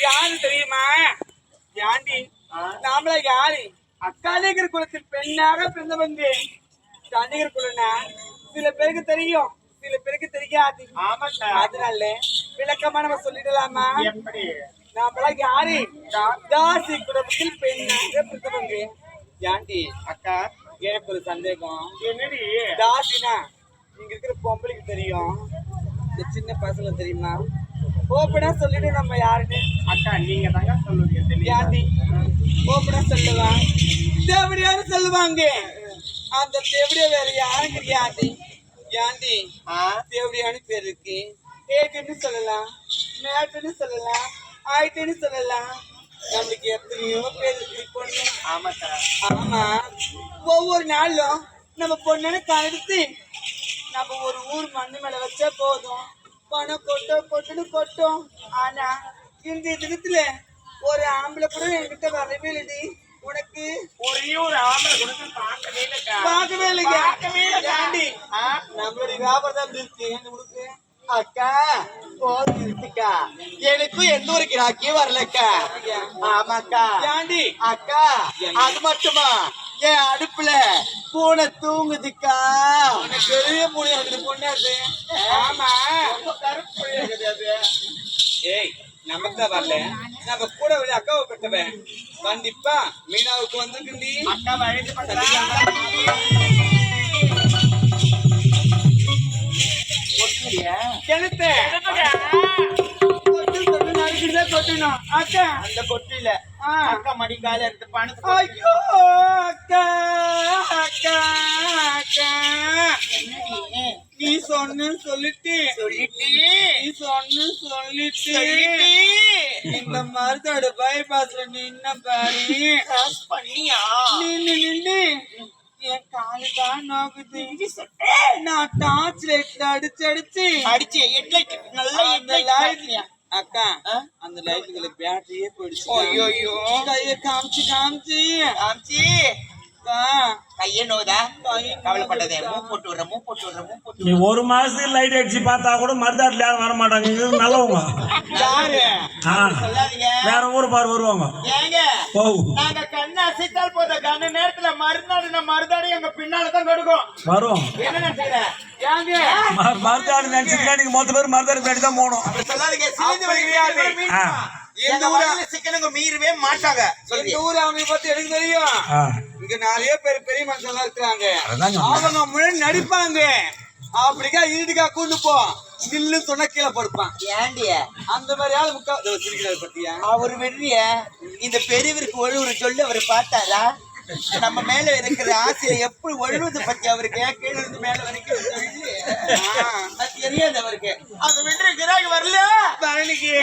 யாரு தெரியுமா? யாண்டி நாமள யாரு? கணிகர் குலத்தில் பெண்ணாக பிறந்த வந்து கணிகர் குலனா சில பேருக்கு தெரியும், சில பேருக்கு தெரியாது. அதனால விளக்கமா நம்ம சொல்லிடலாமா? எப்படி? நாமள யாரு? தாசி குலத்தில் பெண்ணாக பிறந்த வந்து. யாண்டி அக்கா எனக்கு ஒரு சந்தேகம். என்னடி? தாசினா இங்க இருக்கிற பொம்பளைக்கு தெரியும், இந்த சின்ன பசங்க தெரியுமா? ஓப்பனா சொல்லிட்டு நம்ம யாருன்னு. அக்கா நீங்க தாங்க சொல்லுவீங்க. யாண்டி ஓப்பனா சொல்லுவான், தேவடியான்னு சொல்லுவாங்க. அந்த தேவடியா வேற யாரும் கிடையாது. யாண்டி தேவடியான்னு பேர் இருக்கு. ஏட்டுன்னு சொல்லலாம், மேட்டுன்னு சொல்லலாம், ஆயிட்டுன்னு சொல்லலாம். நம்மளுக்கு எத்தனையோ பேர் இருக்கு பொண்ணு. ஆமா, ஒவ்வொரு நாளும் நம்ம பொண்ணுன்னு கழுத்து நம்ம ஒரு ஊர் மண்ணு மேல வச்சா போதும், பணம் கொட்டுன்னு கொட்டும். ஆனா இந்த தினத்துல ஒரு ஆம்பளை கூட என்கிட்ட வரவே இல்லடி. உனக்கு ஒரே ஒரு ஆம்பளை கொடுத்து பார்க்கவே இல்லையாண்டி? நம்மளுடைய வியாபாரம் இருக்கு உனக்கு. அக்கா போதுக்கா, எனக்கும் எந்த ஒரு கிராக்கியும் வரலக்கா. ஆமாக்கா. யாண்டி அக்கா அது மட்டுமா, என் அடுப்புல பூனை தூங்குதுக்கா. பெரிய பூனை இருக்குது பொண்ணு அது. ஆமா கருப்பு கிடையாது. ஏய் நமக்கு தான் வரல, நம்ம கூட ஒரு அக்காவை பெற்றவன் கண்டிப்பா மீனாவுக்கு வந்துருக்குண்டி. அக்கா வயது பண்றா கிணத்து கொட்டணும் அக்கா. அந்த கொட்டில அக்கா மடிக்கால எடுத்து பணத்தை. ஐயோ அக்கா அக்கா அக்கா, நீ சொன்னு சொல்லிட்டு நீ சொன்னு சொல்லிட்டு இந்த மருந்தோட பைபாஸ்ல நின்ன பாரு பண்ணியா? நின்னு நின்னு என் காலுதான் நோக்குது. நான் டார்ச் லைட்ல அடிச்சு அடிச்சு ஹெட்லைட் நல்லா ஹெட்லைட். அக்கா அந்த லைட்டுகளை பேட்டரியே போயிடுச்சு. ஐயோ கைய காமிச்சு காமிச்சு கைய நோதா? கவலைப்பட்டதே. மூ போட்டு விடுற. நீ ஒரு மாசத்துக்கு லைட் அடிச்சு பார்த்தா கூட மருதாட்டில் யாரும் வர மாட்டாங்க. நல்லவங்க யாரு சொல்லாதீங்க. வேற ஊரு பாரு வருவாங்க. ஏங்க நாங்க கண்ணை அசைத்தால் போத கண்ண நேரத்துல மருதாடு எங்க பின்னாலதான் கடுக்கும் வரும். என்ன நினைச்சுக்கிறேன்? ஏங்க மருதாடு நினைச்சுக்கா நீங்க மொத்த பேர் மருதாடு பின்னாடி தான் போகணும். சொல்லாதீங்க. எந்த ஊர்ல சிக்கனுங்க மீறவே மாட்டாங்க. இந்த ஊர் அவங்க பத்தி எனக்கு தெரியும். இங்க நிறைய பேர் பெரிய மனுஷங்க இருக்கிறாங்க. அவங்க முன்னாடி நடிப்பாங்க. அப்படிக்கா ஈடுக்கா கூண்டு போ நில்லு சொன்னா கீழே படுப்பான். ஏண்டிய அந்த மாதிரி ஆள் முக்கா சிரிக்கிறாரு பத்தியா? அவர் வெற்றிய இந்த பெரியவருக்கு ஒழுவுற சொல்லி அவர் பார்த்தாரா? நம்ம மேல இருக்கிற ஆசையை எப்படி ஒழுவது பத்தி அவருக்கு கீழே இருந்து மேல வரைக்கும் தெரியாது அவருக்கு. அது வெற்றி கிராக வரல. பழனிக்கு